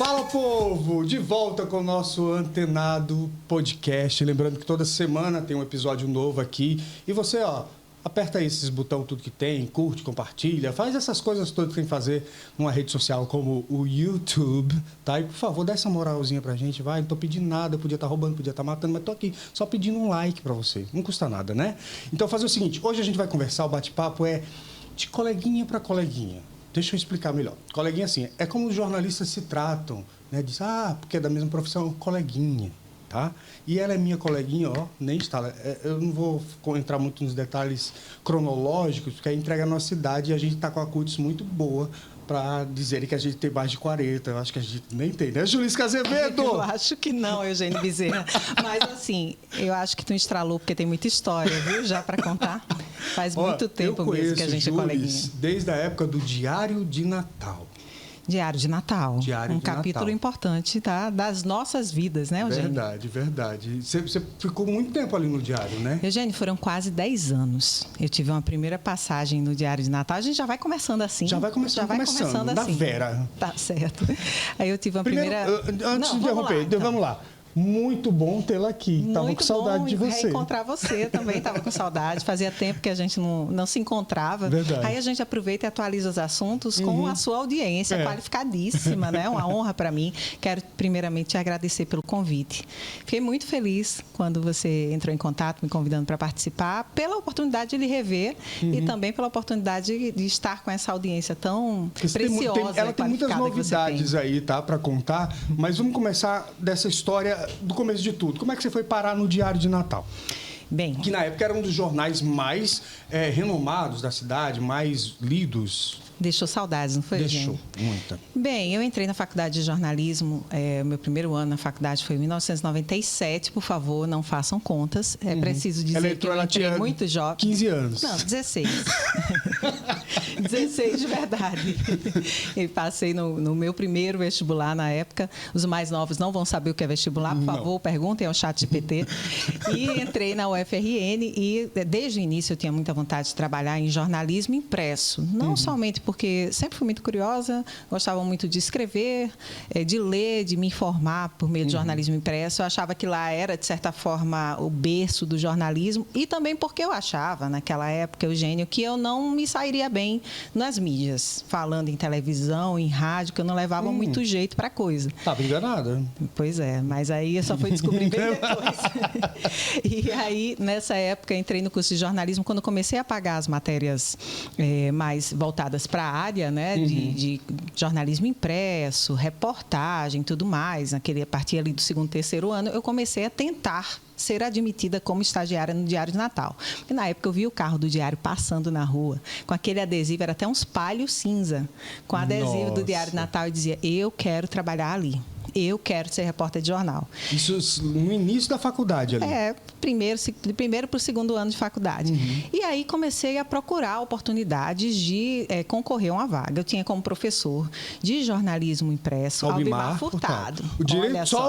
Fala, povo! De volta com o nosso Antenado Podcast. Lembrando que toda semana tem um episódio novo aqui. E você, ó, aperta aí esses botões tudo que tem, curte, compartilha, faz essas coisas todas que tem que fazer numa rede social como o YouTube, tá? E, por favor, dá essa moralzinha pra gente, vai. Não tô pedindo nada, podia estar roubando, podia estar matando, mas tô aqui só pedindo um like pra você. Não custa nada, né? Então, fazer o seguinte, hoje a gente vai conversar, o bate-papo é de coleguinha pra coleguinha. Deixa eu explicar melhor. Coleguinha, assim, é como os jornalistas se tratam, né? Diz, porque é da mesma profissão, coleguinha, tá? E ela é minha coleguinha, ó, nem está. Eu não vou entrar muito nos detalhes cronológicos, porque aí entrega a nossa idade e a gente está com a CUTS muito boa para dizerem que a gente tem mais de 40. Eu acho que a gente nem tem, né, Julisca Azevedo? Eu acho que não, Eugênio Bezerra. Mas, assim, eu acho que tu estralou, porque tem muita história, viu, já para contar. Faz muito tempo mesmo que a gente é coleguinha. Desde a época do Diário de Natal. Diário de Natal. Diário um de capítulo Natal. importante, tá, das nossas vidas, né, Eugênio? Verdade, verdade. Você ficou muito tempo ali no Diário, né? Eugênio, foram quase 10 anos. Eu tive uma primeira passagem no Diário de Natal. A gente já vai começando assim. Já vai começando da assim. Vera. Tá certo. Aí eu tive uma primeira... Antes de interromper, então. Vamos lá. Muito bom tê-la aqui. Tava com saudade de você. Reencontrar você também, estava com saudade. Fazia tempo que a gente não se encontrava. Verdade. Aí a gente aproveita e atualiza os assuntos com a sua audiência qualificadíssima, né? Uma honra para mim. Quero primeiramente te agradecer pelo convite. Fiquei muito feliz quando você entrou em contato me convidando para participar, pela oportunidade de lhe rever e também pela oportunidade de estar com essa audiência tão preciosa. Ela tem muitas novidades aí, tá, para contar, mas vamos começar dessa história do começo de tudo. Como é que você foi parar no Diário de Natal? Bem, que na época era um dos jornais mais renomados da cidade, mais lidos. Deixou saudades, não foi, Deixou, gente? muita. Bem, eu entrei na faculdade de jornalismo, meu primeiro ano na faculdade foi em 1997, por favor, não façam contas. É preciso dizer que eu entrei muito jovem. 15 anos. Não, 16. 16 de verdade. E passei no meu primeiro vestibular na época. Os mais novos não vão saber o que é vestibular, por favor, perguntem ao ChatGPT. E entrei na UFRN e desde o início eu tinha muita vontade de trabalhar em jornalismo impresso. Não somente porque sempre fui muito curiosa, gostava muito de escrever, de ler, de me informar por meio de jornalismo impresso. Eu achava que lá era, de certa forma, o berço do jornalismo e também porque eu achava, naquela época, Eugênio, que eu não me sairia bem nas mídias, falando em televisão, em rádio, que eu não levava muito jeito para a coisa. Estava enganada. Pois é, mas aí eu só fui descobrir bem depois. E aí, nessa época, entrei no curso de jornalismo, quando comecei a pagar as matérias mais voltadas para a área, né, de jornalismo impresso, reportagem e tudo mais, a partir ali do segundo, terceiro ano, eu comecei a tentar ser admitida como estagiária no Diário de Natal. E na época eu vi o carro do Diário passando na rua, com aquele adesivo, era até uns palhos cinza, com adesivo do Diário de Natal, e dizia, eu quero trabalhar ali. Eu quero ser repórter de jornal. Isso no início da faculdade ali? Primeiro para o segundo ano de faculdade. E aí comecei a procurar oportunidades de concorrer a uma vaga. Eu tinha como professor de jornalismo impresso Albimar Furtado. O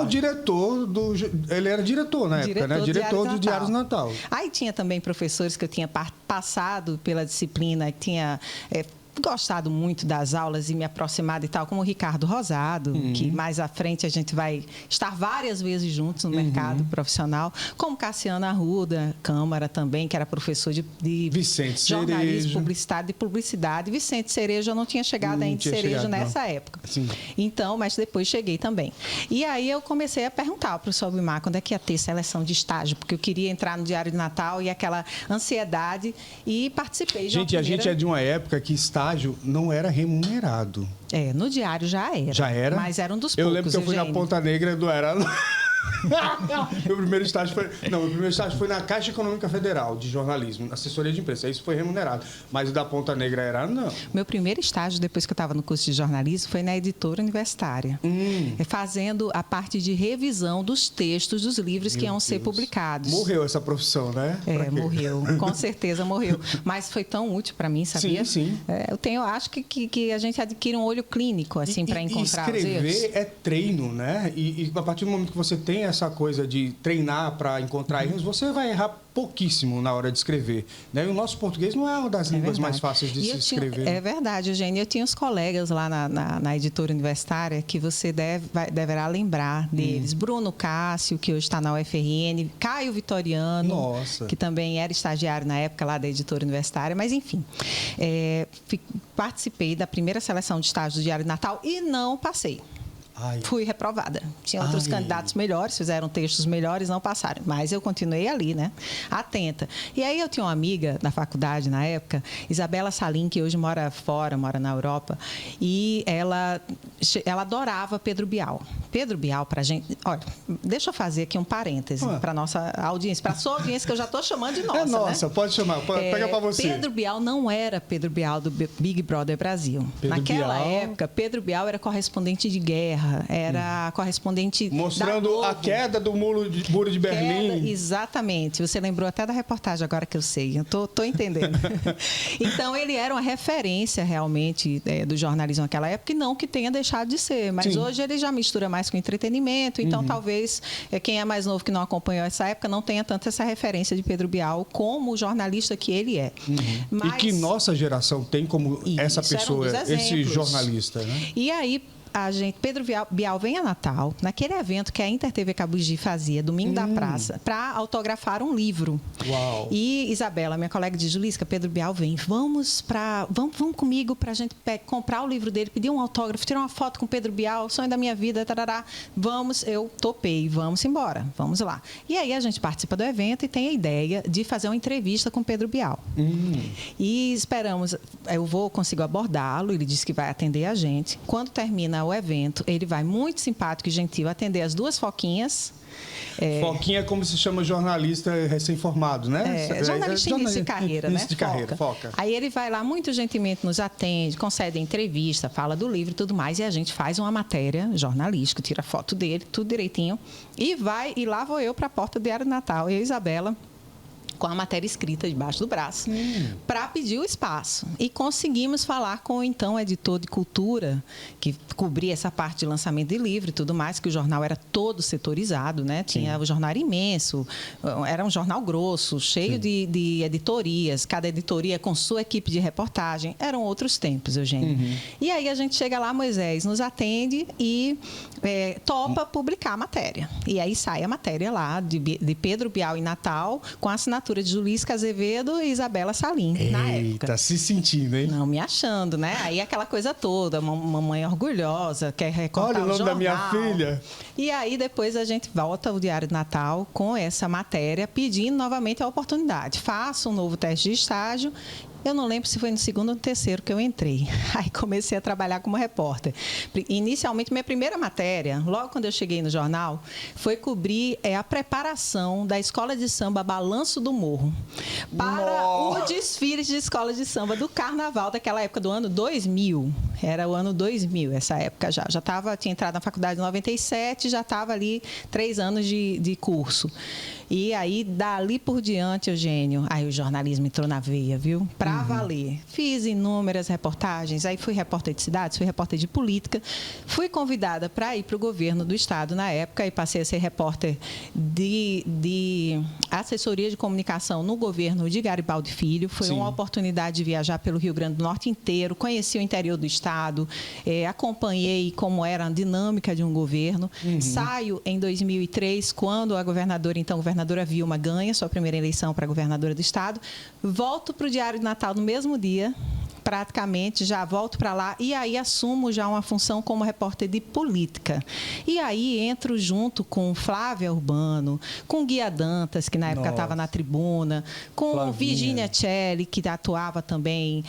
diretor do... Ele era diretor na época, né? Diretor do Diário de Natal. Aí tinha também professores que eu tinha passado pela disciplina, que tinha... gostado muito das aulas e me aproximado e tal, como o Ricardo Rosado, que mais à frente a gente vai estar várias vezes juntos no mercado profissional, como Cassiano Arruda, Câmara também, que era professor de jornalismo, publicidade e publicidade. Vicente Cerejo, eu não tinha chegado ainda de Cerejo nessa época. Sim. Então, mas depois cheguei também. E aí eu comecei a perguntar ao professor Albimar quando é que ia ter seleção de estágio, porque eu queria entrar no Diário de Natal e aquela ansiedade, e participei de uma primeira... A gente é de uma época que estágio não era remunerado. No Diário já era. Já era? Mas era um dos poucos. Eu lembro que eu fui na Ponta Negra do Arano. Meu primeiro estágio foi na Caixa Econômica Federal de jornalismo, assessoria de imprensa. Isso foi remunerado. Mas o da Ponta Negra era não. Meu primeiro estágio, depois que eu estava no curso de jornalismo, foi na editora universitária. Fazendo a parte de revisão dos textos dos livros que iam ser publicados. Morreu essa profissão, né? Morreu. Com certeza morreu. Mas foi tão útil para mim, sabia? Sim. Eu acho que a gente adquire um olho clínico assim para encontrar os erros. Escrever é treino, né? E a partir do momento que você tem tem essa coisa de treinar para encontrar erros, você vai errar pouquíssimo na hora de escrever, né? E o nosso português não é uma das línguas mais fáceis de se escrever. É verdade, Eugênio. Eu tinha uns colegas lá na editora universitária que você deverá lembrar deles. Bruno Cássio, que hoje está na UFRN, Caio Vitoriano, Nossa, que também era estagiário na época lá da editora universitária, mas enfim. Participei da primeira seleção de estágio do Diário de Natal e não passei. Fui reprovada. Tinha outros candidatos melhores, fizeram textos melhores, não passaram. Mas eu continuei ali, né? Atenta. E aí eu tinha uma amiga da faculdade na época, Isabela Salim, que hoje mora fora, mora na Europa, e ela adorava Pedro Bial. Pedro Bial, pra gente... Olha, deixa eu fazer aqui um parêntese para nossa audiência, para a sua audiência, que eu já estou chamando de nossa, É nossa, né? Pode chamar, pega para você. Pedro Bial não era Pedro Bial do Big Brother Brasil. Naquela época, Pedro Bial era correspondente de guerra, era correspondente mostrando a queda do muro de Berlim. Exatamente. Você lembrou até da reportagem agora que eu sei. Eu tô entendendo. Então, ele era uma referência realmente do jornalismo naquela época e não que tenha deixado de ser. Mas hoje ele já mistura mais com entretenimento. Então, talvez quem é mais novo que não acompanhou essa época não tenha tanto essa referência de Pedro Bial como o jornalista que ele é. Mas, e que nossa geração tem como essa pessoa, esse jornalista, né? E aí, Pedro Bial vem a Natal, naquele evento que a InterTV Cabugi fazia, Domingo da Praça, para autografar um livro. Uau. E Isabela, minha colega, diz: Julisca, Pedro Bial vem, vamos comigo para a gente comprar o livro dele, pedir um autógrafo, tirar uma foto com Pedro Bial, sonho da minha vida, tarará. Vamos, eu topei, vamos embora, vamos lá. E aí a gente participa do evento e tem a ideia de fazer uma entrevista com Pedro Bial. E esperamos, eu consigo abordá-lo, ele disse que vai atender a gente. Quando termina o evento, ele vai muito simpático e gentil atender as duas Foquinhas. Foquinha é como se chama jornalista recém-formado, né? Jornalista de início de carreira, início de carreira, Foca. Aí ele vai lá muito gentilmente, nos atende, concede entrevista, fala do livro e tudo mais, e a gente faz uma matéria jornalística, tira foto dele, tudo direitinho, e lá vou eu para a porta do Diário de Natal, eu e Isabela, com a matéria escrita debaixo do braço, para pedir o espaço. E conseguimos falar com o então editor de cultura, que cobria essa parte de lançamento de livro e tudo mais, que o jornal era todo setorizado, né? Tinha o jornal imenso, era um jornal grosso, cheio de editorias, cada editoria com sua equipe de reportagem. Eram outros tempos, Eugênio. E aí a gente chega lá, Moisés nos atende e topa publicar a matéria. E aí sai a matéria lá de Pedro Bial em Natal, com a assinatura de Julisca Azevedo e Isabela Salim, na época. Tá se sentindo, hein? Não, me achando, né? Aí aquela coisa toda, mamãe orgulhosa, quer recortar o nome da minha filha. E aí depois a gente volta ao Diário de Natal com essa matéria, pedindo novamente a oportunidade. Faça um novo teste de estágio. Eu não lembro se foi no segundo ou no terceiro que eu entrei. Aí comecei a trabalhar como repórter. Inicialmente, minha primeira matéria, logo quando eu cheguei no jornal, foi cobrir a preparação da escola de samba Balanço do Morro para o desfile de escola de samba do Carnaval daquela época do ano 2000. Era o ano 2000, essa época já. Tinha entrado na faculdade em 97, já estava ali 3 anos de curso. E aí, dali por diante, Eugênio, aí o jornalismo entrou na veia, viu? Pra valer. Fiz inúmeras reportagens, aí fui repórter de cidades, fui repórter de política, fui convidada para ir para o governo do estado na época e passei a ser repórter de assessoria de comunicação no governo de Garibaldi Filho. Foi uma oportunidade de viajar pelo Rio Grande do Norte inteiro, conheci o interior do estado, acompanhei como era a dinâmica de um governo. Saio em 2003, quando a governadora Vilma ganha sua primeira eleição para governadora do estado. Volto para o Diário de Natal no mesmo dia, praticamente, já volto para lá e aí assumo já uma função como repórter de política. E aí entro junto com Flávia Urbano, com Guia Dantas, que na época estava na Tribuna, com Virginia Celli, que atuava também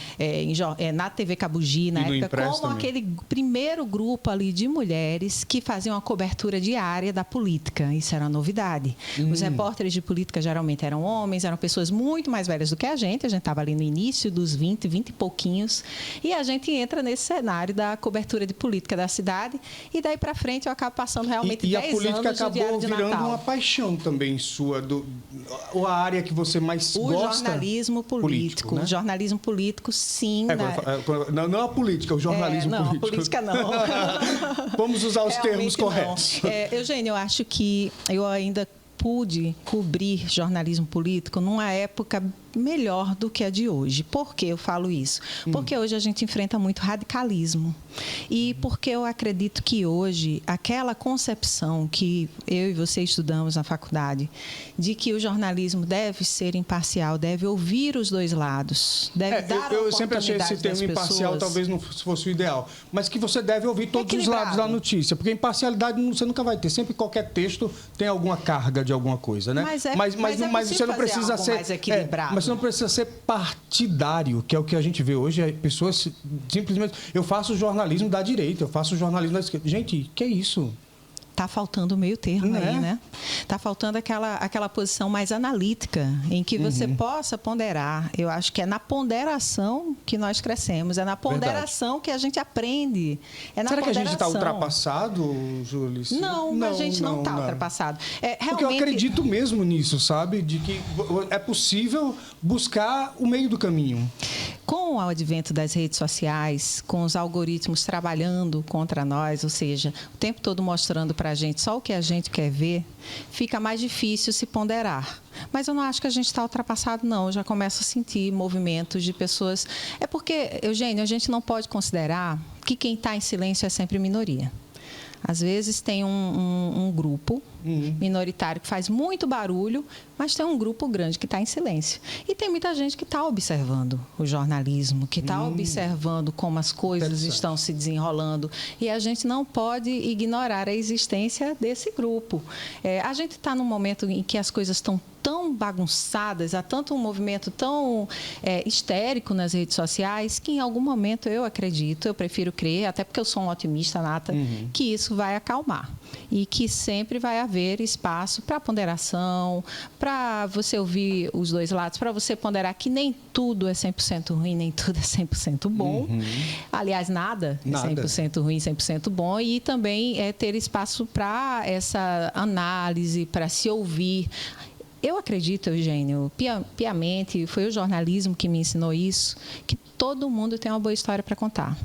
na TV Cabugi, na época, como aquele primeiro grupo ali de mulheres que faziam a cobertura diária da política. Isso era uma novidade. Os repórteres de política geralmente eram homens, eram pessoas muito mais velhas do que a gente estava ali no início dos 20 e pouquinho pouquinhos. E a gente entra nesse cenário da cobertura de política da cidade. E daí para frente eu acabo passando realmente 10 anos no Diário de Natal. E a política acabou virando uma paixão também sua, ou a área que você mais gosta? O jornalismo político. Né? O jornalismo político, sim. Não a política, o jornalismo político. Não, a política não. Vamos usar os termos corretos. Eugênio, eu acho que eu ainda pude cobrir jornalismo político numa época melhor do que a de hoje. Por que eu falo isso? Porque hoje a gente enfrenta muito radicalismo. E porque eu acredito que hoje, aquela concepção que eu e você estudamos na faculdade, de que o jornalismo deve ser imparcial, deve ouvir os dois lados, deve dar eu sempre achei esse termo imparcial talvez não fosse o ideal, mas que você deve ouvir todos os lados da notícia, porque imparcialidade você nunca vai ter. Sempre qualquer texto tem alguma carga de alguma coisa, né? Mas você não precisa ser mais equilibrado. Mas você não precisa ser partidário, que é o que a gente vê hoje. Pessoas simplesmente... Eu faço jornalismo da direita, eu faço jornalismo da esquerda. Gente, que é isso? Está faltando o meio termo aí, né? Está faltando aquela posição mais analítica, em que você possa ponderar. Eu acho que é na ponderação que nós crescemos, é na ponderação que a gente aprende. Será que a gente está ultrapassado, Júlia? Não, a gente não está ultrapassado. Porque eu acredito mesmo nisso, sabe? De que é possível buscar o meio do caminho. Com o advento das redes sociais, com os algoritmos trabalhando contra nós, ou seja, o tempo todo mostrando para a gente só o que a gente quer ver, fica mais difícil se ponderar. Mas eu não acho que a gente está ultrapassado, não. Eu já começo a sentir movimentos de pessoas... É porque, Eugênio, a gente não pode considerar que quem está em silêncio é sempre minoria. Às vezes tem um grupo minoritário que faz muito barulho, mas tem um grupo grande que está em silêncio. E tem muita gente que está observando o jornalismo, que está observando como as coisas estão se desenrolando. E a gente não pode ignorar a existência desse grupo. A gente está num momento em que as coisas estão tão bagunçadas, há tanto um movimento tão histérico nas redes sociais, que em algum momento eu acredito, eu prefiro crer, até porque eu sou um otimista nata, que isso vai acalmar. E que sempre vai haver espaço para ponderação, para você ouvir os dois lados, para você ponderar que nem tudo é 100% ruim, nem tudo é 100% bom. Aliás, nada é 100% ruim, 100% bom. E também ter espaço para essa análise, para se ouvir. Eu acredito, Eugênio, piamente, foi o jornalismo que me ensinou isso, que todo mundo tem uma boa história para contar.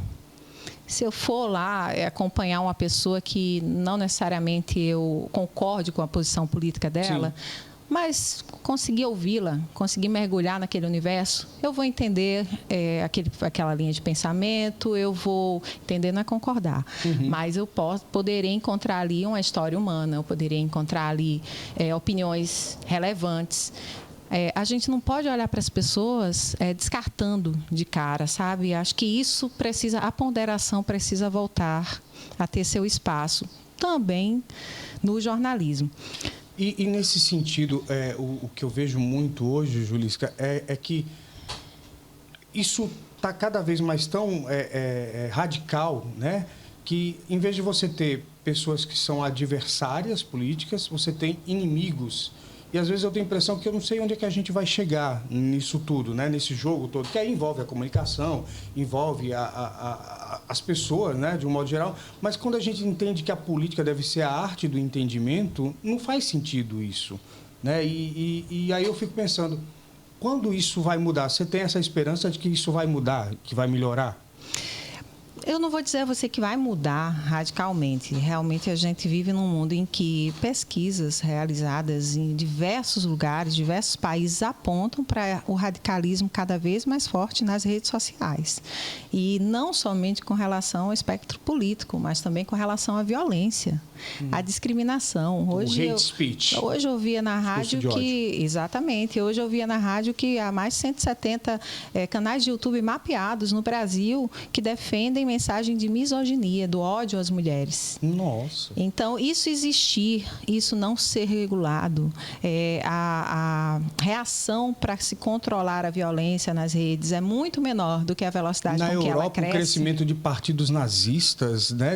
Se eu for lá acompanhar uma pessoa que não necessariamente eu concorde com a posição política dela, mas conseguir ouvi-la, conseguir mergulhar naquele universo, eu vou entender aquela linha de pensamento, eu vou entender, não é concordar, mas eu poderei encontrar ali uma história humana, eu poderia encontrar ali opiniões relevantes. A gente não pode olhar para as pessoas descartando de cara, sabe? Acho que a ponderação precisa voltar a ter seu espaço também no jornalismo. E nesse sentido, o que eu vejo muito hoje, Julisca, é que isso está cada vez mais tão radical, né? Que em vez de você ter pessoas que são adversárias políticas, você tem inimigos. E às vezes eu tenho a impressão que eu não sei onde é que a gente vai chegar nisso tudo, né? Nesse jogo todo, que aí envolve a comunicação, envolve as pessoas, né? De um modo geral. Mas quando a gente entende que a política deve ser a arte do entendimento, não faz sentido isso, né? E aí eu fico pensando, quando isso vai mudar? Você tem essa esperança de que isso vai mudar, que vai melhorar? Eu não vou dizer a você que vai mudar radicalmente. Realmente, a gente vive num mundo em que pesquisas realizadas em diversos lugares, diversos países, apontam para o radicalismo cada vez mais forte nas redes sociais. E não somente com relação ao espectro político, mas também com relação à violência, à discriminação. Hoje o hate speech. Hoje eu via na rádio que... Exatamente. Hoje eu via na rádio que há mais de 170 canais de YouTube mapeados no Brasil que defendem mensagem de misoginia, do ódio às mulheres. Nossa! Então, isso existir, isso não ser regulado, a reação para se controlar a violência nas redes é muito menor do que a velocidade com que ela cresce. Na Europa, o crescimento de partidos nazistas, né,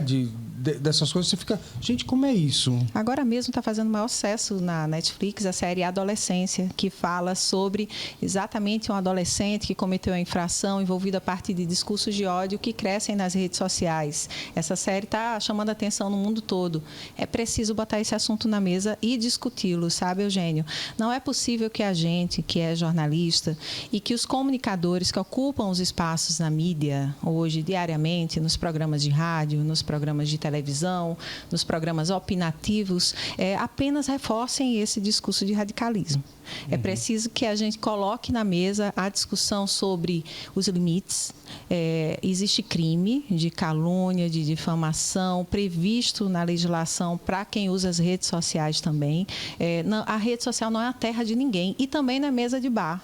dessas coisas, você fica, gente, como é isso? Agora mesmo está fazendo o maior sucesso na Netflix a série Adolescência, que fala sobre exatamente um adolescente que cometeu a infração envolvido a partir de discursos de ódio que crescem nas redes sociais. Essa série está chamando a atenção no mundo todo. É preciso botar esse assunto na mesa e discuti-lo, sabe, Eugênio? Não é possível que a gente, que é jornalista, e que os comunicadores que ocupam os espaços na mídia hoje, diariamente, nos programas de rádio, nos programas de televisão, nos programas opinativos, apenas reforcem esse discurso de radicalismo. É preciso que a gente coloque na mesa a discussão sobre os limites. Existe crime de calúnia, de difamação, previsto na legislação para quem usa as redes sociais também. A rede social não é a terra de ninguém e também não é mesa de bar.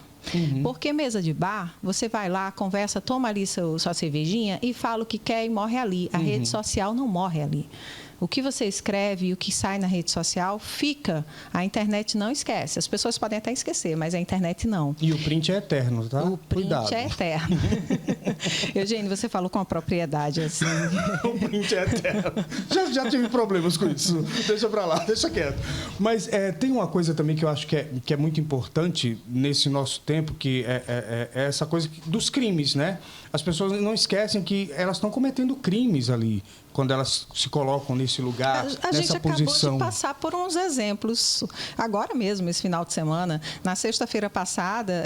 Porque mesa de bar, você vai lá, conversa, toma ali sua cervejinha e fala o que quer e morre ali. A rede social não morre ali. O que você escreve e o que sai na rede social fica. A internet não esquece. As pessoas podem até esquecer, mas a internet não. E o print é eterno, tá? O print Cuidado. é eterno. Eugênio, você falou com a propriedade assim. O print é eterno. Já tive problemas com isso. Deixa pra lá, deixa quieto. Mas tem uma coisa também que eu acho que é muito importante nesse nosso tempo, que é essa coisa dos crimes, né? As pessoas não esquecem que elas estão cometendo crimes ali, quando elas se colocam nesse lugar, nessa posição. A gente acabou de passar por uns exemplos. Agora mesmo, esse final de semana, na sexta-feira passada,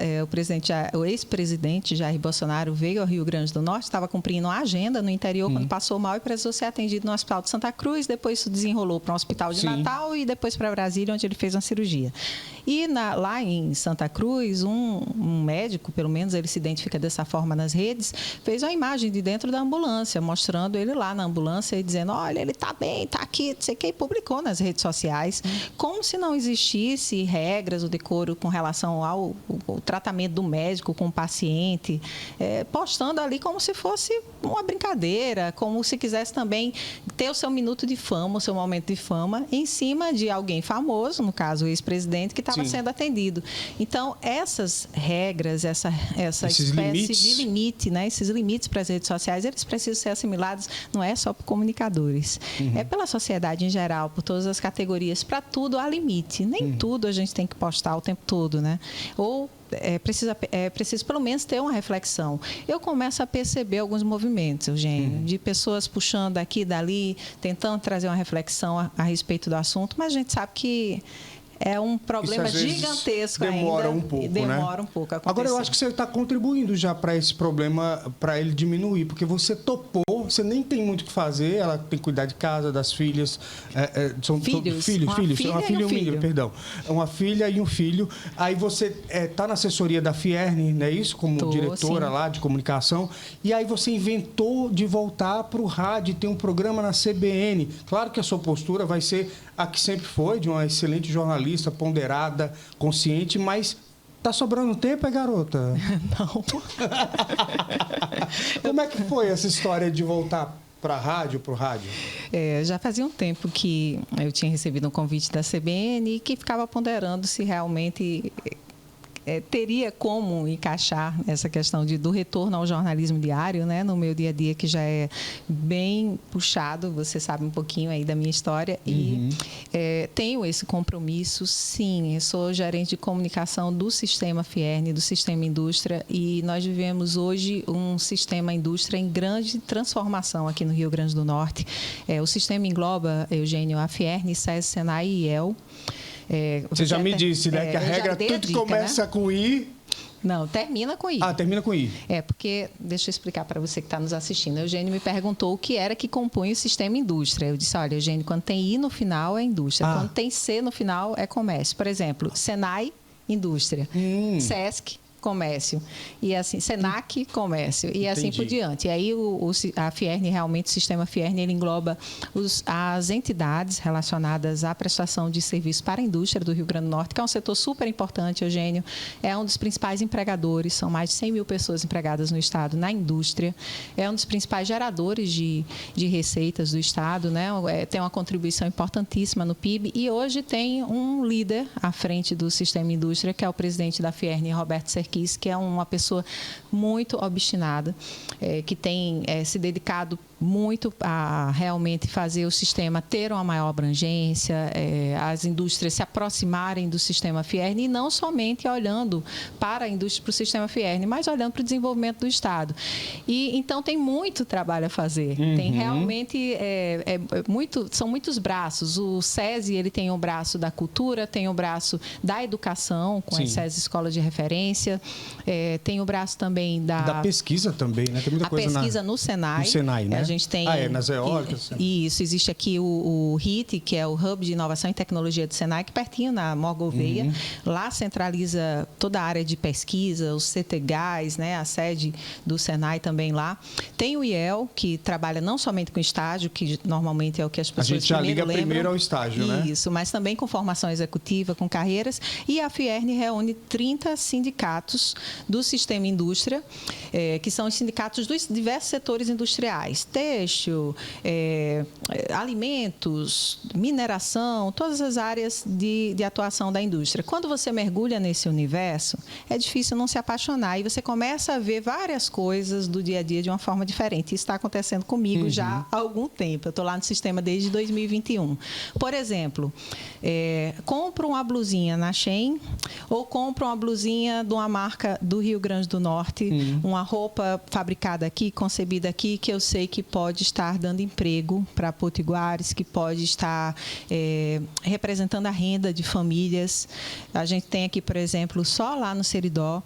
o ex-presidente Jair Bolsonaro veio ao Rio Grande do Norte, estava cumprindo uma agenda no interior, quando passou mal e precisou ser atendido no Hospital de Santa Cruz, depois se desenrolou para um hospital de Natal e depois para Brasília, onde ele fez uma cirurgia. E lá em Santa Cruz, um médico, pelo menos ele se identifica dessa forma nas redes, fez uma imagem de dentro da ambulância, mostrando ele lá na ambulância e dizendo, olha, ele está bem, está aqui, não sei o que, e publicou nas redes sociais, como se não existisse regras, o decoro com relação ao tratamento do médico com o paciente, postando ali como se fosse uma brincadeira, como se quisesse também ter o seu minuto de fama, o seu momento de fama, em cima de alguém famoso, no caso o ex-presidente, que estava sendo atendido. Então, essas regras, essa espécie de limite, né? Esses limites para as redes sociais, eles precisam ser assimilados, não é só por comunicadores, é pela sociedade em geral, por todas as categorias, para tudo há limite. Nem tudo a gente tem que postar o tempo todo, né? Ou é preciso pelo menos ter uma reflexão. Eu começo a perceber alguns movimentos, Eugênio, de pessoas puxando aqui e dali, tentando trazer uma reflexão a respeito do assunto, mas a gente sabe que é um problema gigantesco demora ainda. Um pouco, demora um pouco a acontecer. Agora, eu acho que você está contribuindo já para esse problema, para ele diminuir, porque você topou, você nem tem muito o que fazer, ela tem que cuidar de casa, das filhas. São filhos. Uma filha e um filho, perdão. Uma filha e um filho. Aí você está na assessoria da Fierne, não é isso? Como diretora lá de comunicação. E aí você inventou de voltar para o rádio, tem um programa na CBN. Claro que a sua postura vai ser a que sempre foi, de uma excelente jornalista, ponderada, consciente, mas tá sobrando tempo, garota? Não. Como é que foi essa história de voltar para o rádio? Já fazia um tempo que eu tinha recebido um convite da CBN e que ficava ponderando se realmente teria como encaixar essa questão do retorno ao jornalismo diário, né, no meu dia a dia, que já é bem puxado, você sabe um pouquinho aí da minha história, e tenho esse compromisso, sim. Eu sou gerente de comunicação do Sistema Fierne, do Sistema Indústria, e nós vivemos hoje um sistema indústria em grande transformação aqui no Rio Grande do Norte. O sistema engloba, Eugênio, a Fierne, SESI, SENAI e IEL. Você já me disse, né? Que a regra tudo começa, né, com I. Não, termina com I. Termina com I. Porque, deixa eu explicar para você que está nos assistindo. Eugênio me perguntou o que era que compunha o sistema indústria. Eu disse, olha, Eugênio, quando tem I no final é indústria. Quando tem C no final é comércio. Por exemplo, SENAI, indústria. SESC, comércio. E assim, SENAC, comércio. E assim por diante. E aí a Fierne, realmente, o sistema Fierne, ele engloba as entidades relacionadas à prestação de serviços para a indústria do Rio Grande do Norte, que é um setor super importante, Eugênio. É um dos principais empregadores, são mais de 100 mil pessoas empregadas no Estado na indústria. É um dos principais geradores de receitas do Estado, né? Tem uma contribuição importantíssima no PIB. E hoje tem um líder à frente do sistema indústria, que é o presidente da Fierne, Roberto Cerqueira, Marquis, que é uma pessoa muito obstinada, que tem se dedicado muito a realmente fazer o sistema ter uma maior abrangência, as indústrias se aproximarem do sistema Fierne, e não somente olhando para a indústria, para o sistema Fierne, mas olhando para o desenvolvimento do Estado. E então tem muito trabalho a fazer. Tem realmente são muitos braços. O SESI, ele tem um braço da cultura, tem o braço da educação, com as SESI Escolas de Referência, tem o braço também da pesquisa também, né? Tem muita coisa pesquisa no Senai. No Senai, né? A gente tem nas eólicas. Isso, existe aqui o HIT, que é o Hub de Inovação e Tecnologia do Senai, que pertinho na Mó Gouveia. Lá centraliza toda a área de pesquisa, os CTGAs, né? A sede do Senai também lá. Tem o IEL, que trabalha não somente com estágio, que normalmente é o que as pessoas lembram. A gente já liga lembram. Primeiro ao estágio, né? Isso, mas também com formação executiva, com carreiras. E a Fierne reúne 30 sindicatos do sistema indústria, que são os sindicatos dos diversos setores industriais. Têxtil, alimentos, mineração, todas as áreas de atuação da indústria. Quando você mergulha nesse universo, é difícil não se apaixonar e você começa a ver várias coisas do dia a dia de uma forma diferente. Isso está acontecendo comigo já há algum tempo. Eu estou lá no sistema desde 2021. Por exemplo, compro uma blusinha na Shein ou compro uma blusinha de uma marca do Rio Grande do Norte, uma roupa fabricada aqui, concebida aqui, que eu sei que pode estar dando emprego para potiguares, que pode estar representando a renda de famílias. A gente tem aqui, por exemplo, só lá no Seridó,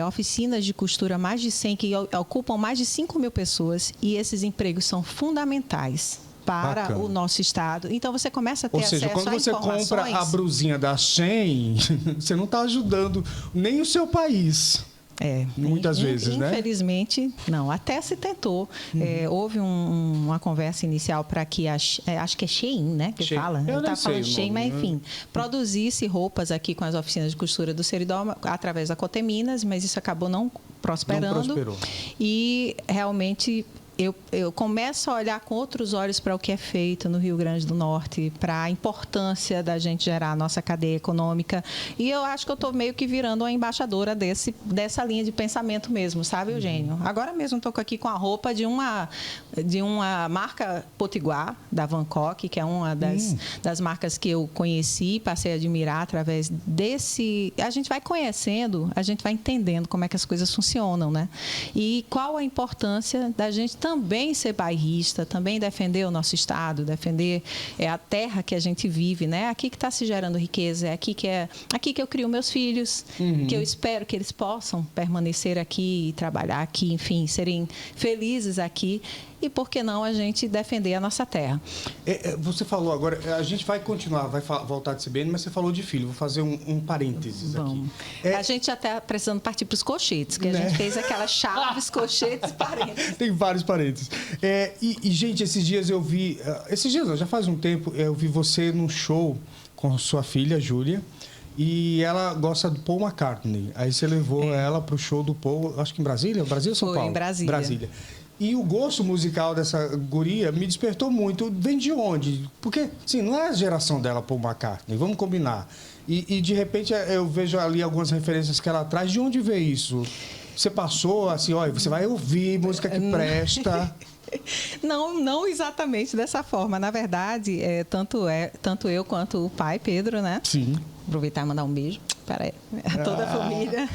oficinas de costura, mais de 100, que ocupam mais de 5.000 pessoas, e esses empregos são fundamentais para o nosso estado. Então, você começa a ter acesso a informações. Ou seja, quando você compra a blusinha da Shein, você não está ajudando nem o seu país. Muitas vezes, né? Infelizmente, não. Até se tentou. Houve uma conversa inicial para que acho que é Shein, né? Que Shein. fala. Eu está falando sei Shein, o nome, mas enfim, produzisse roupas aqui com as oficinas de costura do Seridó através da Coteminas, mas isso acabou não prosperando. Não prosperou. E realmente eu começo a olhar com outros olhos para o que é feito no Rio Grande do Norte, para a importância da gente gerar a nossa cadeia econômica. E eu acho que eu estou meio que virando uma embaixadora dessa linha de pensamento mesmo, sabe, Eugênio? Agora mesmo estou aqui com a roupa de uma marca potiguar, da Bangkok, que é uma das marcas que eu conheci, passei a admirar através desse... A gente vai conhecendo, a gente vai entendendo como é que as coisas funcionam, né? E qual a importância da gente também ser bairrista, também defender o nosso estado, defender a terra que a gente vive, né? Aqui que está se gerando riqueza, é aqui que eu crio meus filhos, que eu espero que eles possam permanecer aqui e trabalhar aqui, enfim, serem felizes aqui. E por que não a gente defender a nossa terra? Você falou agora, a gente vai continuar, vai voltar de CBN, mas você falou de filho. Vou fazer um parênteses aqui. A gente já está precisando partir para os colchetes, que a gente fez aquela chaves, colchetes, parênteses. Tem vários parênteses. Gente, esses dias eu vi... Esses dias não, já faz um tempo, eu vi você num show com sua filha, Júlia, e ela gosta do Paul McCartney. Aí você levou ela para o show do Paul, acho que em Brasília? Brasil ou São Paulo? Foi, em Brasília. E o gosto musical dessa guria me despertou muito. Vem de onde? Porque, assim, não é a geração dela, Paul McCartney, vamos combinar. E de repente, eu vejo ali algumas referências que ela traz. De onde veio isso? Você passou, assim, olha, você vai ouvir música que presta... Não exatamente dessa forma. Na verdade, tanto eu quanto o pai, Pedro, né? Sim. Aproveitar e mandar um beijo para toda a família.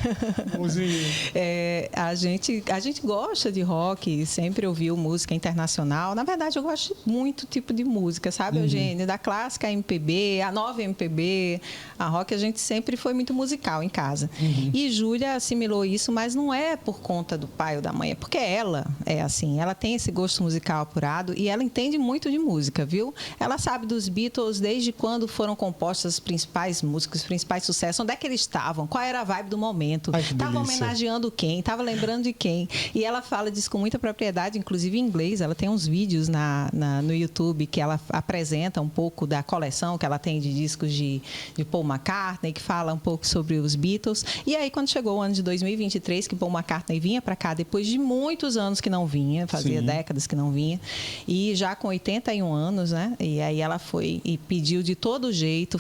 A gente gosta de rock, sempre ouviu música internacional. Na verdade, eu gosto muito tipo de música, sabe, Eugênio? Da clássica MPB, a nova MPB, a rock, a gente sempre foi muito musical em casa. E Júlia assimilou isso, mas não é por conta do pai ou da mãe, é porque ela é assim, ela tem esse gosto musical apurado e ela entende muito de música, viu? Ela sabe dos Beatles desde quando foram compostas as principais músicas, os principais sucessos, onde é que eles estavam, qual era a vibe do momento, estava homenageando quem, estava lembrando de quem. E ela fala disso com muita propriedade, inclusive em inglês. Ela tem uns vídeos no YouTube que ela apresenta um pouco da coleção que ela tem de discos de Paul McCartney, que fala um pouco sobre os Beatles. E aí, quando chegou o ano de 2023, que Paul McCartney vinha para cá, depois de muitos anos que não vinha, fazia décadas que não vinha, e já com 81 anos, né? E aí ela foi e pediu de todo jeito,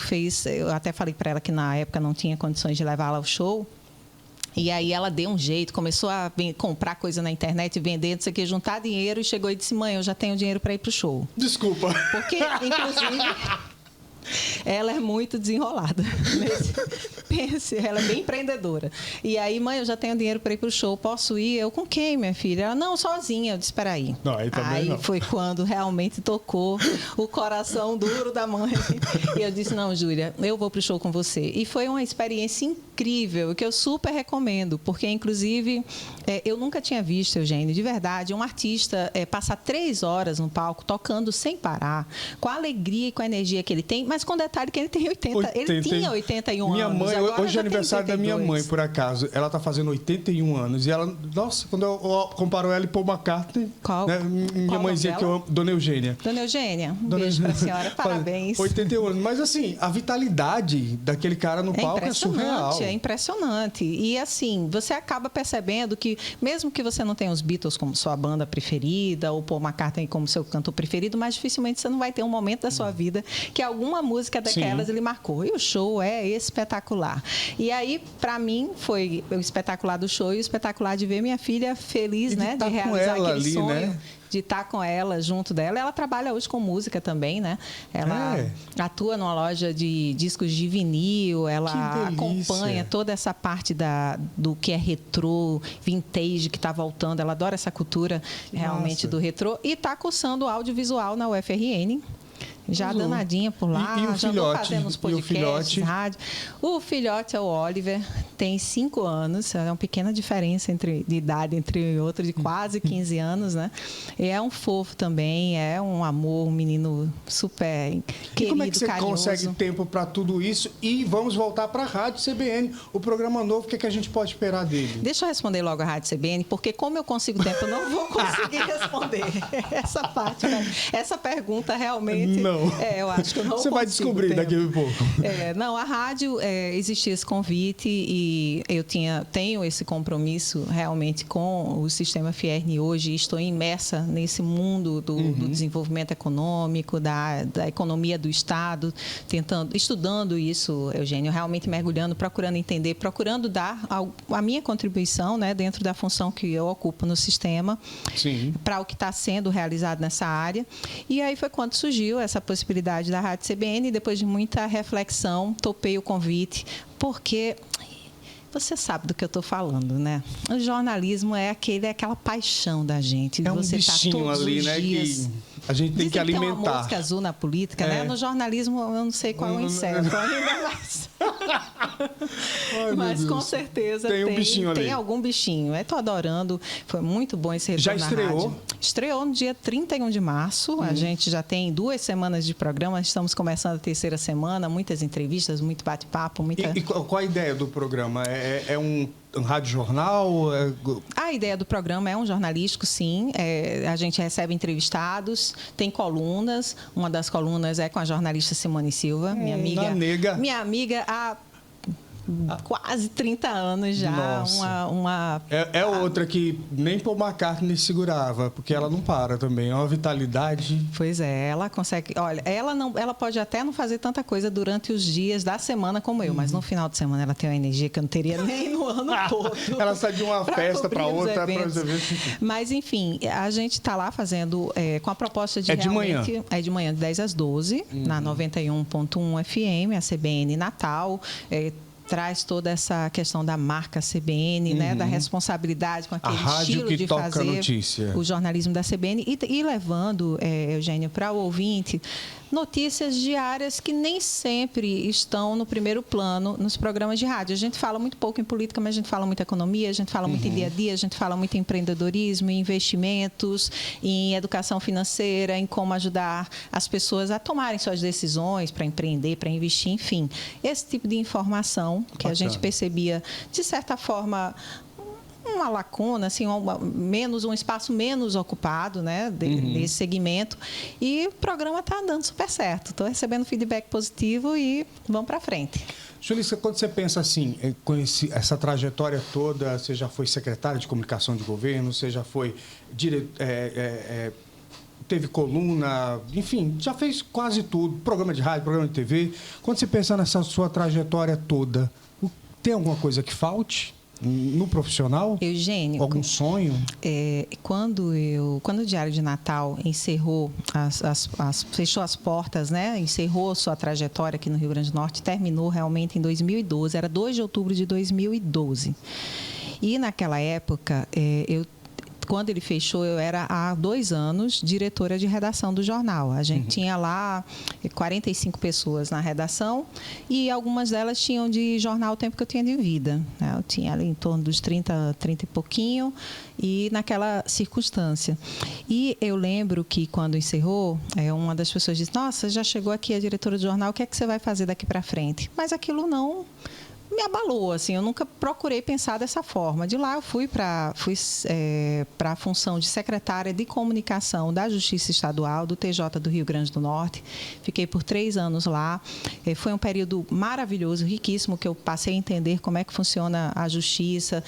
eu até falei para ela que na época não tinha condições de levá-la ao show, E aí ela deu um jeito, começou a comprar coisa na internet, vender, não sei o que, juntar dinheiro e chegou e disse: mãe, eu já tenho dinheiro para ir pro show. Desculpa. Porque, inclusive, ela é muito desenrolada. Pense, ela é bem empreendedora. E aí, mãe, eu já tenho dinheiro para ir pro show, posso ir? Eu, com quem, minha filha? Ela, não, sozinha. Eu disse: peraí. Não, aí não. Foi quando realmente tocou o coração duro da mãe. E eu disse: não, Júlia, eu vou pro show com você. E foi uma experiência incrível, que eu super recomendo, porque, inclusive, eu nunca tinha visto, Eugênio, de verdade, um artista passar 3 horas no palco, tocando sem parar, com a alegria e com a energia que ele tem, mas com o detalhe que ele tem 80. Ele tinha 81 minha anos. Mãe, hoje é aniversário da minha mãe, por acaso. Ela está fazendo 81 anos. E ela, nossa, quando eu comparo ela e Paul McCartney, qual? Né, minha Qual mãezinha que eu amo, Dona Eugênia. Dona Eugênia, um beijo para a senhora, parabéns. 81 anos. Mas assim, a vitalidade daquele cara no palco é surreal. É impressionante. E assim, você acaba percebendo que, mesmo que você não tenha os Beatles como sua banda preferida, ou Paul McCartney como seu cantor preferido, mas dificilmente você não vai ter um momento da sua vida que alguma música daquelas ele marcou. E o show é espetacular. E aí, para mim, foi o espetacular do show e o espetacular de ver minha filha feliz, né? De realizar aquele ali, sonho. né? De estar com ela, junto dela. Ela trabalha hoje com música também, né? Ela atua numa loja de discos de vinil, ela acompanha toda essa parte do que é retrô, vintage, que está voltando. Ela adora essa cultura realmente do retrô. E está cursando audiovisual na UFRN. Já danadinha por lá, e o já filhote, fazendo os podcasts, rádio. O filhote é o Oliver, tem 5 anos, é uma pequena diferença de idade entre um e outro, de quase 15 anos, né? E é um fofo também, é um amor, um menino super querido, e como é que você carinhoso. consegue tempo para tudo isso? E vamos voltar para a Rádio CBN, o programa novo, o que a gente pode esperar dele? Deixa eu responder logo a Rádio CBN, porque como eu consigo tempo, eu não vou conseguir responder essa parte, né? Essa pergunta realmente... Não. Eu acho que eu não Você vai descobrir daqui a pouco. Não, a rádio, existia esse convite e eu tenho esse compromisso realmente com o sistema Fierne hoje. Estou imersa nesse mundo do desenvolvimento econômico, da economia do Estado, estudando isso, Eugênio, realmente mergulhando, procurando entender, procurando dar a minha contribuição, né, dentro da função que eu ocupo no sistema, para o que está sendo realizado nessa área. E aí foi quando surgiu essa possibilidade da Rádio CBN, e depois de muita reflexão, topei o convite, porque você sabe do que eu estou falando, né? O jornalismo é aquela paixão da gente. É um você bichinho tá todos ali, os né? dias... Que a gente tem que alimentar. Tem uma mosca azul na política, né? No jornalismo, eu não sei qual é o inseto, ainda mais. Mas com certeza tem um bichinho ali. Tem algum bichinho. Estou adorando. Foi muito bom esse retorno. Já estreou? Na rádio. Estreou no dia 31 de março. A gente já tem 2 semanas de programa. Estamos começando a 3ª semana. Muitas entrevistas, muito bate-papo. E qual a ideia do programa? É um rádio-jornal? A ideia do programa é um jornalístico, sim. A gente recebe entrevistados, tem colunas. Uma das colunas é com a jornalista Simone Silva, minha amiga. Minha amiga há quase 30 anos já. Nossa. É outra que nem Paul McCartney segurava, porque ela não para também. É uma vitalidade. Pois é, ela consegue. Olha, ela pode até não fazer tanta coisa durante os dias da semana como eu, mas no final de semana ela tem uma energia que eu não teria nem no ano todo. Ela sai de uma festa para outra. Mas, enfim, a gente está lá fazendo com a proposta de realmente... manhã. É de manhã, de 10 às 12, na 91.1 FM, a CBN Natal. Traz toda essa questão da marca CBN, né, da responsabilidade com aquele estilo de fazer o jornalismo da CBN e levando, Eugênio, para o ouvinte notícias diárias que nem sempre estão no primeiro plano nos programas de rádio. A gente fala muito pouco em política, mas a gente fala muito em economia, a gente fala muito em dia a dia, a gente fala muito em empreendedorismo, em investimentos, em educação financeira, em como ajudar as pessoas a tomarem suas decisões para empreender, para investir, enfim. Esse tipo de informação que a gente percebia, de certa forma, uma lacuna, assim, um espaço menos ocupado, né, desse segmento. E o programa está andando super certo. Estou recebendo feedback positivo e vamos para frente. Julissa, quando você pensa assim, com essa trajetória toda, você já foi secretária de comunicação de governo, você já foi teve coluna, enfim, já fez quase tudo, programa de rádio, programa de TV. Quando você pensa nessa sua trajetória toda, tem alguma coisa que falte? no profissional? Eugênio, algum sonho? Quando o Diário de Natal encerrou, fechou as portas, né? Encerrou sua trajetória aqui no Rio Grande do Norte, terminou realmente em 2012, era 2 de outubro de 2012. E naquela época, quando ele fechou, eu era há 2 anos diretora de redação do jornal. A gente tinha lá 45 pessoas na redação e algumas delas tinham de jornal o tempo que eu tinha de vida, né? Eu tinha ali em torno dos 30 e pouquinho e naquela circunstância. E eu lembro que quando encerrou, uma das pessoas disse: nossa, já chegou aqui a diretora do jornal, o que é que você vai fazer daqui para frente? Mas aquilo não me abalou, assim, eu nunca procurei pensar dessa forma. De lá eu fui para a função de secretária de comunicação da Justiça Estadual, do TJ do Rio Grande do Norte. Fiquei por 3 anos lá. Foi um período maravilhoso, riquíssimo, que eu passei a entender como é que funciona a justiça.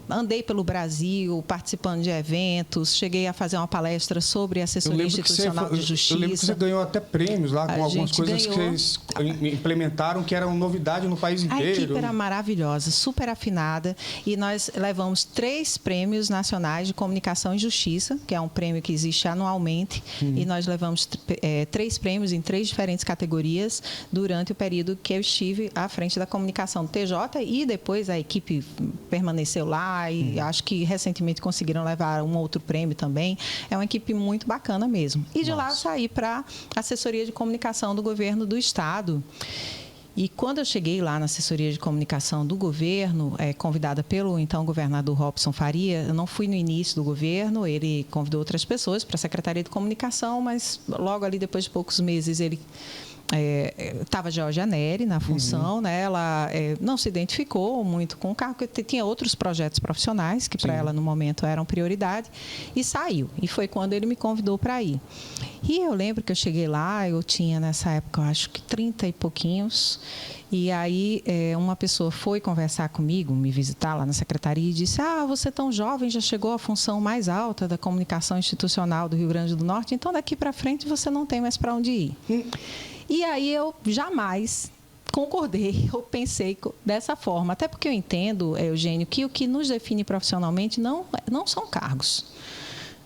Andei pelo Brasil, participando de eventos, cheguei a fazer uma palestra sobre assessoria institucional de justiça. Eu lembro que você ganhou até prêmios lá, com algumas coisas que vocês implementaram, que eram novidade no país inteiro. A equipe era maravilhosa, super afinada, e nós levamos 3 prêmios nacionais de comunicação e justiça, que é um prêmio que existe anualmente, e nós levamos 3 prêmios em 3 diferentes categorias durante o período que eu estive à frente da comunicação do TJ, e depois a equipe permaneceu lá e acho que recentemente conseguiram levar um outro prêmio também. É uma equipe muito bacana mesmo. E de lá eu saí para a assessoria de comunicação do governo do estado. E quando eu cheguei lá na assessoria de comunicação do governo, convidada pelo então governador Robson Faria, eu não fui no início do governo, ele convidou outras pessoas para a Secretaria de Comunicação, mas logo ali, depois de poucos meses, ele estava Georgia Neri na função, né? Ela não se identificou muito com o cargo, porque tinha outros projetos profissionais que para ela no momento eram prioridade, e saiu. E foi quando ele me convidou para ir. E eu lembro que eu cheguei lá, eu tinha nessa época, eu acho que 30 e pouquinhos, e aí uma pessoa foi conversar comigo, me visitar lá na secretaria e disse: você tão jovem, já chegou à função mais alta da comunicação institucional do Rio Grande do Norte, então daqui para frente você não tem mais para onde ir. E aí eu jamais concordei, eu pensei dessa forma. Até porque eu entendo, Eugênio, que o que nos define profissionalmente não são cargos.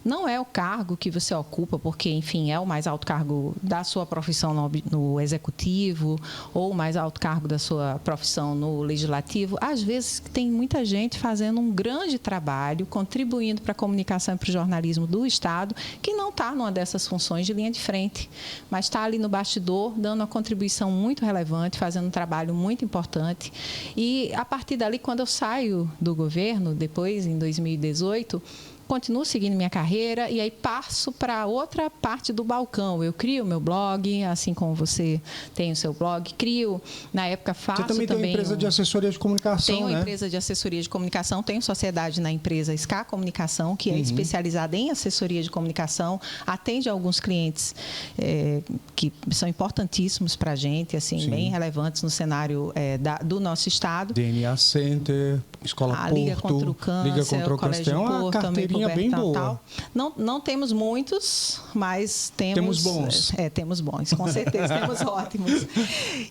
Não é o cargo que você ocupa, porque, enfim, é o mais alto cargo da sua profissão no executivo ou o mais alto cargo da sua profissão no legislativo. Às vezes, tem muita gente fazendo um grande trabalho, contribuindo para a comunicação e para o jornalismo do Estado, que não está numa dessas funções de linha de frente, mas está ali no bastidor, dando uma contribuição muito relevante, fazendo um trabalho muito importante. E, a partir dali, quando eu saio do governo, depois, em 2018... continuo seguindo minha carreira e aí passo para outra parte do balcão. Eu crio meu blog, assim como você tem o seu blog, na época faço também... Você também tem uma empresa de assessoria de comunicação, Tenho uma empresa de assessoria de comunicação, tenho sociedade na empresa SK Comunicação, que é especializada em assessoria de comunicação, atende alguns clientes que são importantíssimos para a gente, assim, bem relevantes no cenário do nosso estado. DNA Center, Escola Porto, Liga contra o Câncer, o Colégio Porto, também bem boa. Não temos muitos, mas temos bons. Temos bons, com certeza, temos ótimos.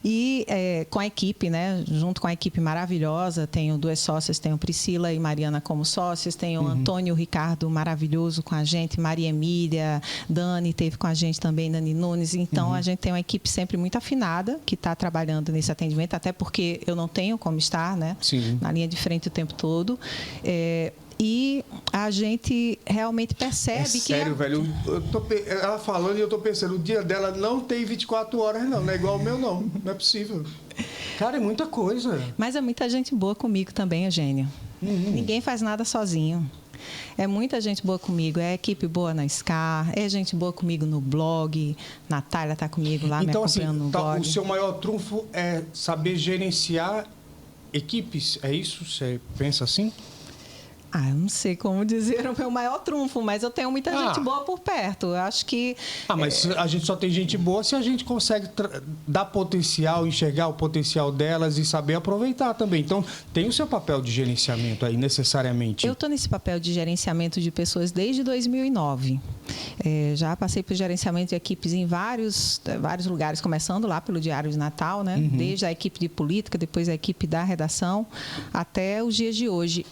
E com a equipe, né? Junto com a equipe maravilhosa, tenho 2 sócias, tenho Priscila e Mariana como sócios, tenho Antônio e o Ricardo maravilhoso com a gente, Maria Emília, Dani teve com a gente também, Dani Nunes. Então, a gente tem uma equipe sempre muito afinada, que está trabalhando nesse atendimento, até porque eu não tenho como estar, né? Na linha de frente o tempo todo. E a gente realmente percebe que... Sério, velho. Ela falando e eu tô pensando, o dia dela não tem 24 horas, não é igual o meu, não. Não é possível. Cara, é muita coisa. Mas é muita gente boa comigo também, Eugênio. Ninguém faz nada sozinho. É muita gente boa comigo, é equipe boa na SCAR, é gente boa comigo no blog, Natália está comigo lá, então, me acompanhando no blog. O seu maior trunfo é saber gerenciar equipes, é isso? Você pensa assim? Eu não sei como dizer o meu maior trunfo, mas eu tenho muita gente boa por perto. Eu acho que... Mas a gente só tem gente boa se a gente consegue dar potencial, enxergar o potencial delas e saber aproveitar também. Então, tem o seu papel de gerenciamento aí, necessariamente. Eu estou nesse papel de gerenciamento de pessoas desde 2009. Já passei por gerenciamento de equipes em vários lugares, começando lá pelo Diário de Natal, né? Desde a equipe de política, depois a equipe da redação, até os dias de hoje.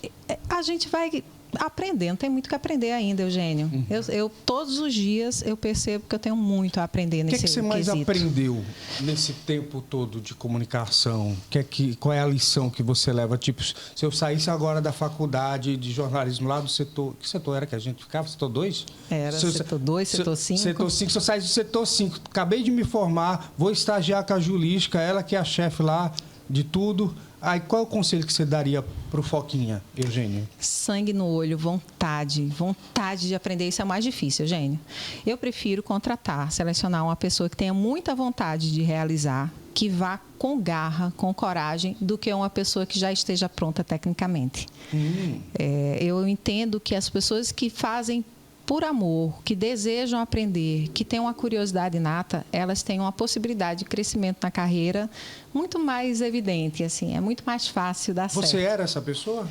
A gente vai aprendendo, tem muito que aprender ainda, Eugênio. Eu todos os dias eu percebo que eu tenho muito a aprender nesse quesito. O que você mais aprendeu nesse tempo todo de comunicação? Qual é a lição que você leva? Tipo, se eu saísse agora da faculdade de jornalismo lá do setor... Que setor era que a gente ficava? Setor 2? Era setor 2, setor 5. Setor 5. Se eu saísse do setor 5, acabei de me formar, vou estagiar com a Julisca, ela que é a chefe lá de tudo... Aí, qual é o conselho que você daria para o Foquinha, Eugênio? Sangue no olho, vontade de aprender. Isso é o mais difícil, Eugênio. Eu prefiro selecionar uma pessoa que tenha muita vontade de realizar, que vá com garra, com coragem, do que uma pessoa que já esteja pronta tecnicamente. Eu entendo que as pessoas que fazem por amor, que desejam aprender, que têm uma curiosidade inata, elas têm uma possibilidade de crescimento na carreira muito mais evidente, assim, é muito mais fácil dar certo. Você era essa pessoa?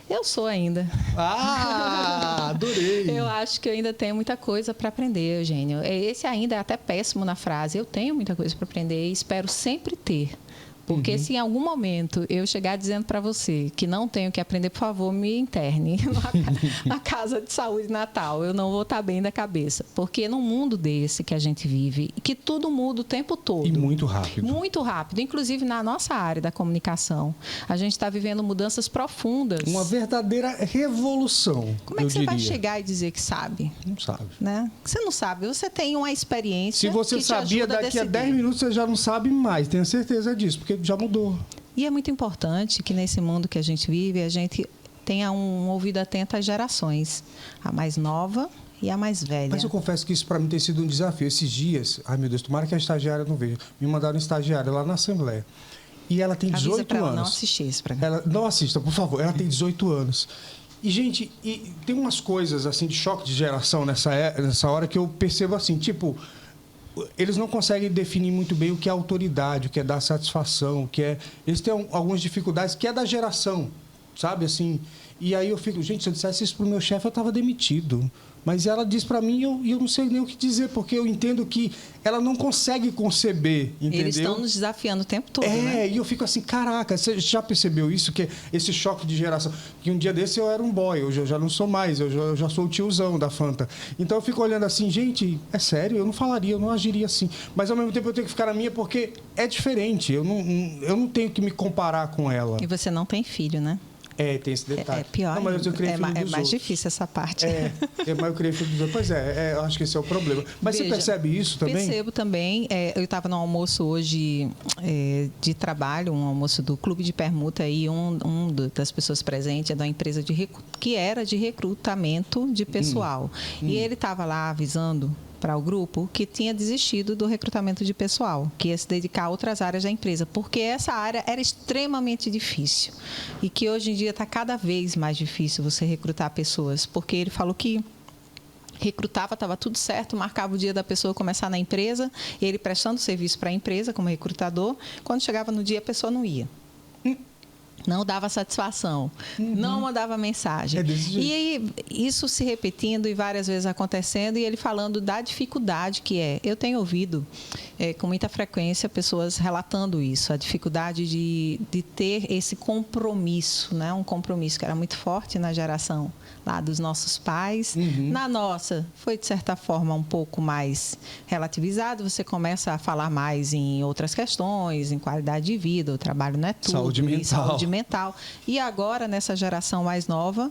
Eu sou ainda. Adorei! Eu acho que eu ainda tenho muita coisa para aprender, Eugênio. Esse ainda é até péssimo na frase. Eu tenho muita coisa para aprender e espero sempre ter. Porque se em algum momento eu chegar dizendo para você que não tenho que aprender, por favor, me interne na casa de saúde natal. Eu não vou estar bem da cabeça. Porque num mundo desse que a gente vive, que tudo muda o tempo todo. E muito rápido. Muito rápido. Inclusive na nossa área da comunicação. A gente está vivendo mudanças profundas. Uma verdadeira revolução, Como é que você vai chegar e dizer que sabe? Não sabe. Né? Você não sabe. Você tem uma experiência. Se você que sabia, daqui a 10 minutos você já não sabe mais. Tenho certeza disso. Porque já mudou. E é muito importante que nesse mundo que a gente vive, a gente tenha um ouvido atento às gerações. A mais nova e a mais velha. Mas eu confesso que isso para mim tem sido um desafio. Esses dias, ai meu Deus, tomara que a estagiária não veja. Me mandaram uma estagiária lá na Assembleia. E ela tem 18 anos. Ela não assistir isso para mim. Não assista, por favor. Ela tem 18 anos. E, gente, tem umas coisas assim de choque de geração nessa hora que eu percebo assim, tipo... Eles não conseguem definir muito bem o que é autoridade, o que é dar satisfação, o que é... Eles têm algumas dificuldades que é da geração, sabe? Assim, e aí eu fico... Gente, se eu dissesse isso para o meu chefe, eu estava demitido. Mas ela diz para mim e eu não sei nem o que dizer, porque eu entendo que ela não consegue conceber, entendeu? Eles estão nos desafiando o tempo todo, né? E eu fico assim, caraca, você já percebeu isso? Que esse choque de geração. Que um dia desse eu era um boy, hoje eu já não sou mais, eu já sou o tiozão da Fanta. Então eu fico olhando assim, gente, é sério, eu não falaria, eu não agiria assim. Mas ao mesmo tempo eu tenho que ficar na minha porque é diferente, eu não tenho que me comparar com ela. E você não tem filho, né? Tem esse detalhe. É pior. Não, mas eu criei filho dos mais outros. Difícil essa parte. Mas eu criei filho dos outros. Pois eu acho que esse é o problema. Mas veja, você percebe isso também? Percebo também. Eu estava no almoço hoje de trabalho, um almoço do Clube de Permuta, e das pessoas presentes é da empresa que era de recrutamento de pessoal. E ele estava lá avisando para o grupo que tinha desistido do recrutamento de pessoal, que ia se dedicar a outras áreas da empresa, porque essa área era extremamente difícil e que hoje em dia está cada vez mais difícil você recrutar pessoas, porque ele falou que recrutava, estava tudo certo, marcava o dia da pessoa começar na empresa, e ele prestando serviço para a empresa como recrutador, quando chegava no dia a pessoa não ia. Não dava satisfação, não mandava mensagem. E aí, isso se repetindo e várias vezes acontecendo, e ele falando da dificuldade que é. Eu tenho ouvido com muita frequência pessoas relatando isso, a dificuldade de ter esse compromisso, né? Um compromisso que era muito forte na geração lá dos nossos pais. Na nossa, foi de certa forma um pouco mais relativizado, você começa a falar mais em outras questões, em qualidade de vida, o trabalho não é tudo. Saúde mental. E agora, nessa geração mais nova,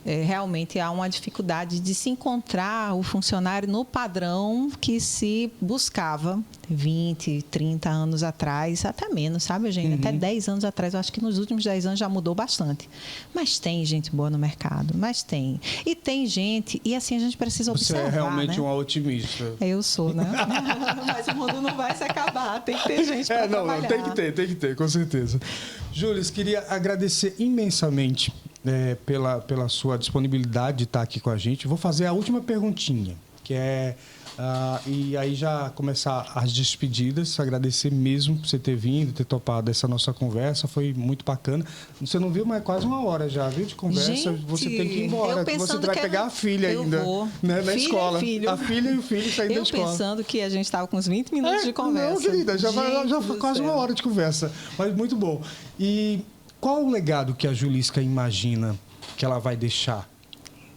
realmente há uma dificuldade de se encontrar o funcionário no padrão que se buscava 20, 30 anos atrás, até menos, sabe, gente? Até 10 anos atrás. Eu acho que nos últimos 10 anos já mudou bastante. Mas tem gente boa no mercado, mas tem. E tem gente, e assim a gente precisa observar. Você é realmente, né? Uma otimista. Eu sou, né? Mas o mundo não vai se acabar, tem que ter gente para trabalhar. Tem que ter, com certeza. Júlia, queria agradecer imensamente pela sua disponibilidade de estar aqui com a gente. Vou fazer a última perguntinha, que é... e aí já começar as despedidas, agradecer mesmo por você ter vindo, ter topado essa nossa conversa, foi muito bacana. Você não viu, mas é quase 1 hora já, viu, de conversa. Gente, você tem que ir embora, você vai pegar a filha ainda, né, na escola. A filha e o filho saindo da escola. Eu pensando que a gente estava com uns 20 minutos de conversa. Não, querida, já foi quase 1 hora de conversa, mas muito bom. E qual o legado que a Julisca imagina que ela vai deixar?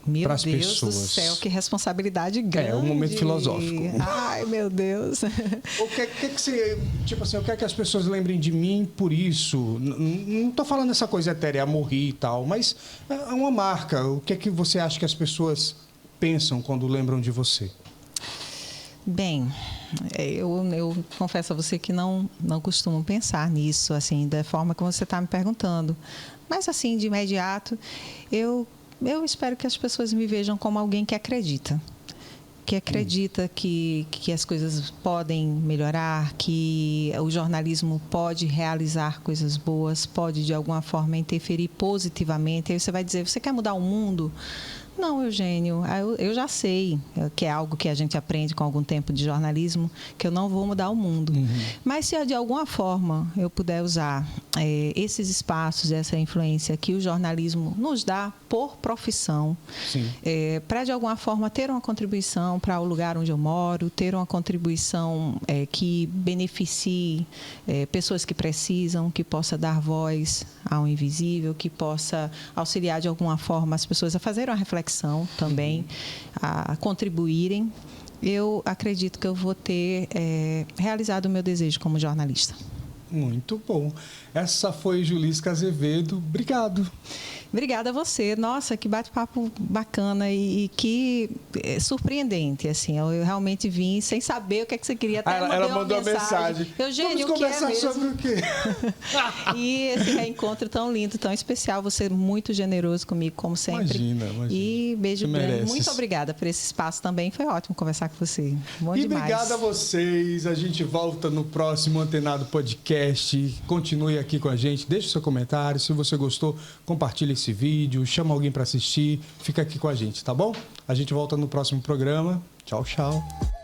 Meu Deus pessoas. Do céu, que responsabilidade grande. É um momento filosófico. Ai, meu Deus. O que você, tipo assim, eu quero que as pessoas lembrem de mim por isso. Não estou falando essa coisa etérea, morrer e tal, mas é uma marca. O que é que você acha que as pessoas pensam quando lembram de você? Bem, eu confesso a você que não costumo pensar nisso, assim, da forma como você está me perguntando. Mas, assim, de imediato, eu espero que as pessoas me vejam como alguém que acredita que as coisas podem melhorar, que o jornalismo pode realizar coisas boas, pode, de alguma forma, interferir positivamente. Aí você vai dizer, você quer mudar o mundo? Não, Eugênio, eu já sei que é algo que a gente aprende com algum tempo de jornalismo, que eu não vou mudar o mundo. Mas se de alguma forma eu puder usar esses espaços, essa influência que o jornalismo nos dá por profissão, para de alguma forma ter uma contribuição para o lugar onde eu moro, ter uma contribuição que beneficie pessoas que precisam, que possa dar voz ao invisível, que possa auxiliar de alguma forma as pessoas a fazerem uma reflexão também, a contribuírem, eu acredito que eu vou ter realizado o meu desejo como jornalista. Muito bom. Essa foi Julisca Azevedo. Obrigado. Obrigada a você. Nossa, que bate-papo bacana e que surpreendente. Assim, eu realmente vim sem saber o que é que você queria. Até ela mandou uma mensagem. Eugênio, vamos conversar sobre o quê? E esse reencontro tão lindo, tão especial. Você é muito generoso comigo, como sempre. Imagina. E beijo grande. Muito obrigada por esse espaço também. Foi ótimo conversar com você. Bom demais. Obrigado a vocês. A gente volta no próximo Antenado Podcast. Continue aqui com a gente. Deixe seu comentário. Se você gostou, compartilhe esse vídeo. Chama alguém para assistir. Fica aqui com a gente, tá bom? A gente volta no próximo programa. Tchau, tchau.